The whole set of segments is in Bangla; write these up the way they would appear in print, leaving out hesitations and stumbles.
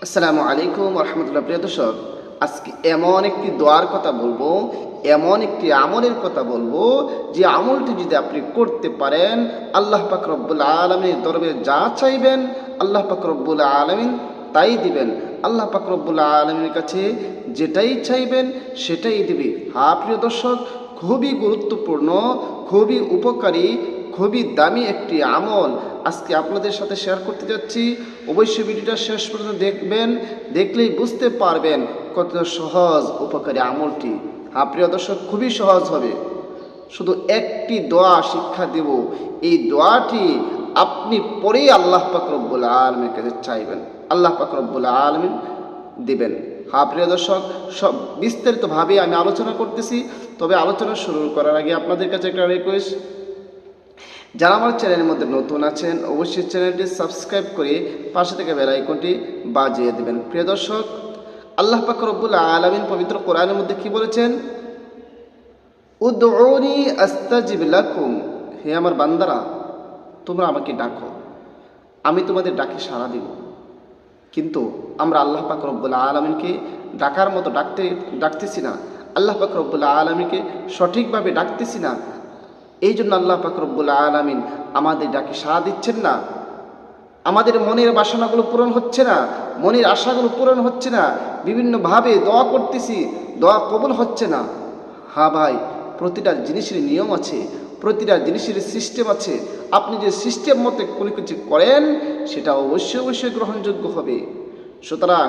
আসসালামু আলাইকুম রহমতুল্লাহ। প্রিয় দর্শক, আজকে এমন একটি দোয়ার কথা বলবো, এমন একটি আমলের কথা বলবো, যে আমলটি যদি আপনি করতে পারেন, আল্লাহ পাক রব্বুল আলামিনের দরবারে যা চাইবেন আল্লাহ পাক রব্বুল আলামিন তাই দিবেন। আল্লাহ পাক রব্বুল আলামিনের কাছে যেটাই চাইবেন সেটাই দিবে। হ্যাঁ প্রিয় দর্শক, খুবই গুরুত্বপূর্ণ, খুবই উপকারী, খুবই দামি একটি আমল আজকে আপনাদের সাথে শেয়ার করতে যাচ্ছি। অবশ্যই ভিডিওটা শেষ পর্যন্ত দেখবেন, দেখলেই বুঝতে পারবেন কত সহজ উপকারী আমলটি। হ্যাঁ প্রিয় দর্শক, খুবই সহজ হবে। শুধু একটি দোয়া শিক্ষা দেব, এই দোয়াটি আপনি পরেই আল্লাহ পাক রব্বুল আলামিনের কাছে চাইবেন, আল্লাহ পাক রব্বুল আলামিন দিবেন। হ্যাঁ প্রিয় দর্শক, সব বিস্তারিতভাবে আমি আলোচনা করতেছি। তবে আলোচনা শুরু করার আগে আপনাদের কাছে একটা রিকোয়েস্ট, যারা আমার চ্যানেলের মধ্যে নতুন আছেন অবশ্যই চ্যানেলটি সাবস্ক্রাইব করে পাশে থেকে বেল আইকনটি বাজিয়ে দেবেন। প্রিয় দর্শক, আল্লাহ পাক রব্বুল আলামিন পবিত্র কোরআনের মধ্যে কি বলেছেন? উদউনি আস্তাজিব লাকুম, হে আমার বান্দারা, তোমরা আমাকে ডাকো, আমি তোমাদের ডাকে সাড়া দিব। কিন্তু আমরা আল্লাহ পাক রব্বুল আলামিনকে ডাকার মতো ডাকতেছি না, আল্লাহ পাক রব্বুল আলামিনকে সঠিকভাবে ডাকতেছি না। এই জন্য আল্লাহ পাক রব্বুল আলামিন আমাদের ডাকে সাড়া দিচ্ছেন না, আমাদের মনের বাসনাগুলো পূরণ হচ্ছে না, মনের আশাগুলো পূরণ হচ্ছে না। বিভিন্নভাবে দোয়া করতেছি, দোয়া কবুল হচ্ছে না। হ্যাঁ ভাই, প্রতিটা জিনিসের নিয়ম আছে, প্রতিটা জিনিসের সিস্টেম আছে। আপনি যে সিস্টেম মতো কোনো কিছু করেন সেটা অবশ্যই অবশ্যই গ্রহণযোগ্য হবে। সুতরাং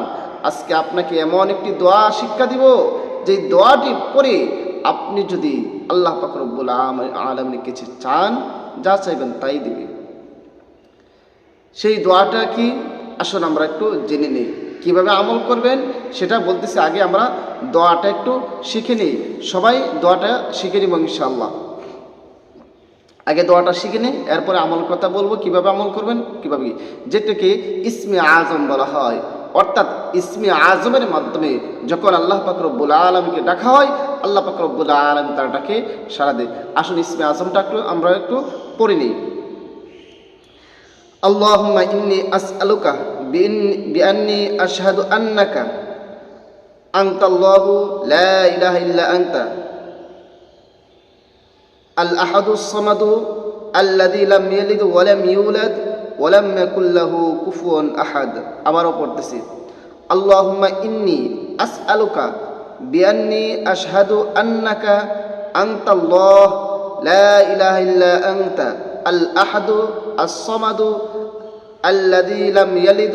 আজকে আপনাকে এমন একটি দোয়া শিক্ষা দিব, যে দোয়াটি পড়ে আপনি যদি আল্লাহ পাক রব্বুল আলামিনের কাছে চান, যা চাইবেন তাই দিবে। সেই দোয়াটা কি, আসুন আমরা একটু জেনে নিই। কীভাবে আমল করবেন সেটা বলতেছি, আগে আমরা দোয়াটা একটু শিখে নিই। সবাই দোয়াটা শিখে নিব ইনশাআল্লাহ। আগে দোয়াটা শিখে নিই, এরপরে আমল কথা বলবো, কিভাবে আমল করবেন, কিভাবে, যেটাকে ইসমে আজম বলা হয়। অর্থাৎ ইসমে আজমের মাধ্যমে যখন আল্লাহ পাক রব্বুল আলামিনকে ডাকা হয়, আল্লাহ পাক রব্বুল আলামিন তার ডাকে সাড়া দেয়। আসুন ইসমে আজমটা আমরা একটু পড়ে নিই। আল্লাহুম্মা ইন্নী আসআলুকা বিআন্নী আশহাদু আন্নাকা আনতাল্লাহু লা ইলাহা ইল্লা আনতা আল আহাদুস সামাদু আল্লাযী লাম ইয়ালিদ ওয়া লাম ইউলাদ ওয়া লাম ইয়াকুল লাহু কুফুয়ান আহাদ। আবারও পড়তেছি, আল্লাহুম্মা ইন্নী আসআলুকা বিআন্নী আশহাদু আন্নাকা আনতাল্লাহ লা ইলাহা ইল্লা আনতা আল আহাদু as-সামাদু আল্লাযী লাম ইয়ালিদ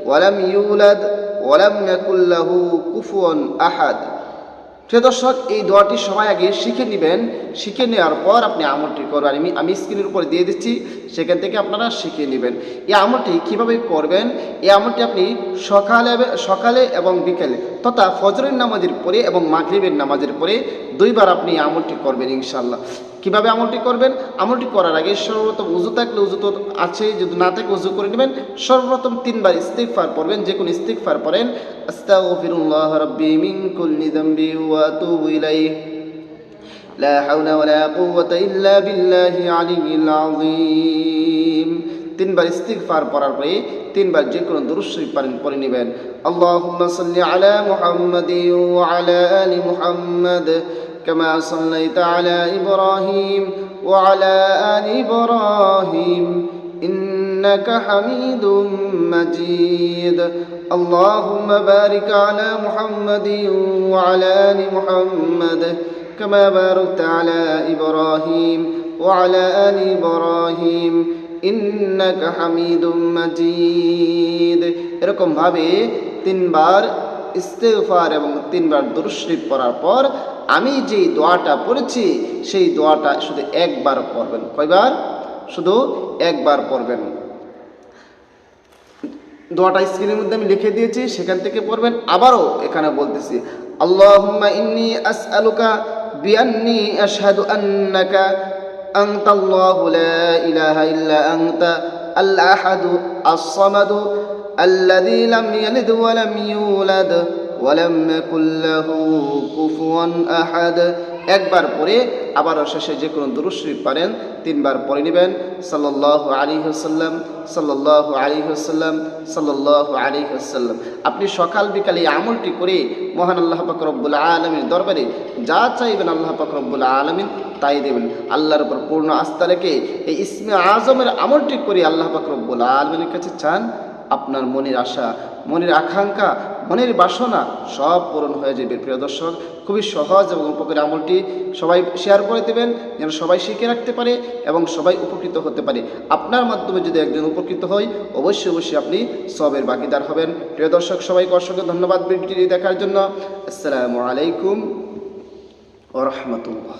ওয়া লাম ইউলাদ ওয়া লাম ইয়াকুল লাহু কুফুয়ান আহাদ। প্রিয় দর্শক, এই দোয়াটি সবাই আগে শিখে নেবেন। শিখে নেওয়ার পর আপনি আমলটি করবেন। আমি স্ক্রিনের উপরে দিয়ে দিচ্ছি, সেখান থেকে আপনারা শিখে নেবেন। এই আমলটি কীভাবে করবেন, এই আমলটি আপনি সকালে এবং বিকেলে তথা ফজরের নামাজের পরে এবং মাগরিবের নামাজের পরে দুইবার আপনি এই আমলটি করবেন ইনশাআল্লাহ। কীভাবে আমলটি করবেন? আমলটি করার আগে সর্বপ্রথম উযু থাকলে উযু তো আছে, যদি না থাকে উযু করে নেবেন। সর্বপ্রথম 3 বার ইস্তিগফার পড়বেন, যে কোনো ইস্তিগফার পড়েন। আস্তাগফিরুল্লাহ রাব্বি মিন কুল্লি যামবি ওয়া আতুবু ইলাইহি লা হাওলা ওয়ালা কুওয়াতা ইল্লা বিল্লাহি আলিয়্যিল আযীম। 3 বার ইস্তিগফার পড়ার পরে 3 বার যে কোনো দুরূদ শরীফ পড়ে নেবেন। আল্লাহুম্মা সাল্লি আলা মুহাম্মাদি ওয়া আলা আলি মুহাম্মাদ كما صليت على إبراهيم وعلى آل إبراهيم إنك حميد مجيد. اللهم بارك على محمد وعلى آل محمد كما باركت على إبراهيم وعلى آل إبراهيم إنك حميد مجيد. এরকম ভাবে 3 বার ইস্তিগফার এবং 3 বার দুরূদ শরীফ পড়ার পর আমি যেই দোয়াটা পড়েছি সেই দোয়াটা শুধু একবার পড়বেন। কয়বার? শুধু একবার পড়বেন। দোয়াটা স্ক্রিনের মধ্যে আমি লিখে দিয়েছি, সেখান থেকে পড়বেন। আবারও এখানে বলতেছি, আল্লাহুম্মা ইন্নী আসআলুকা বিআন্নী আশহাদু আন্নাকা আনতাল্লাহু লা ইলাহা ইল্লা আনতা আল আহাদু as-সামাদু আল্লাযী লাম ইয়ালিদ ওয়া লাম ইউলাদ ولم يكن له كفوا أحد একবার পরে আবার শেষে যে কোনো দুরূদ শরীফ পারেন 3 বার পড়ে নেবেন। সাল্লাল্লাহু আলাইহি ওয়াসাল্লাম, সাল্লাল্লাহু আলাইহি ওয়াসাল্লাম, সাল্লাল্লাহু আলাইহি ওয়াসাল্লাম। আপনি সকাল বিকালে এই আমলটি করে মহান আল্লাহ পাক রব্বুল আলামিনের দরবারে যা চাইবেন আল্লাহ পাক রব্বুল আলামিন তাই দেবেন। আল্লাহর উপর পূর্ণ আস্থা রেখে এই ইসমে আজমের আমলটি করে আল্লাহ পাক রব্বুল আলামিনের কাছে চান, আপনার মনের আশা, মনের আকাঙ্ক্ষা, মনের বাসনা সব পূরণ হয়ে যাবে। প্রিয় দর্শক, খুবই সহজ এবং উপকারী আমলটি সবাই শেয়ার করে দেবেন যেন সবাই শিখে রাখতে পারে এবং সবাই উপকৃত হতে পারে। আপনার মাধ্যমে যদি একজন উপকৃত হয় অবশ্যই অবশ্যই আপনি সবের ভাগীদার হবেন। প্রিয় দর্শক, সবাইকে অসংখ্য ধন্যবাদ ভিডিওটি দেখার জন্য। আসসালামু আলাইকুম ওয়া রাহমাতুল্লাহ।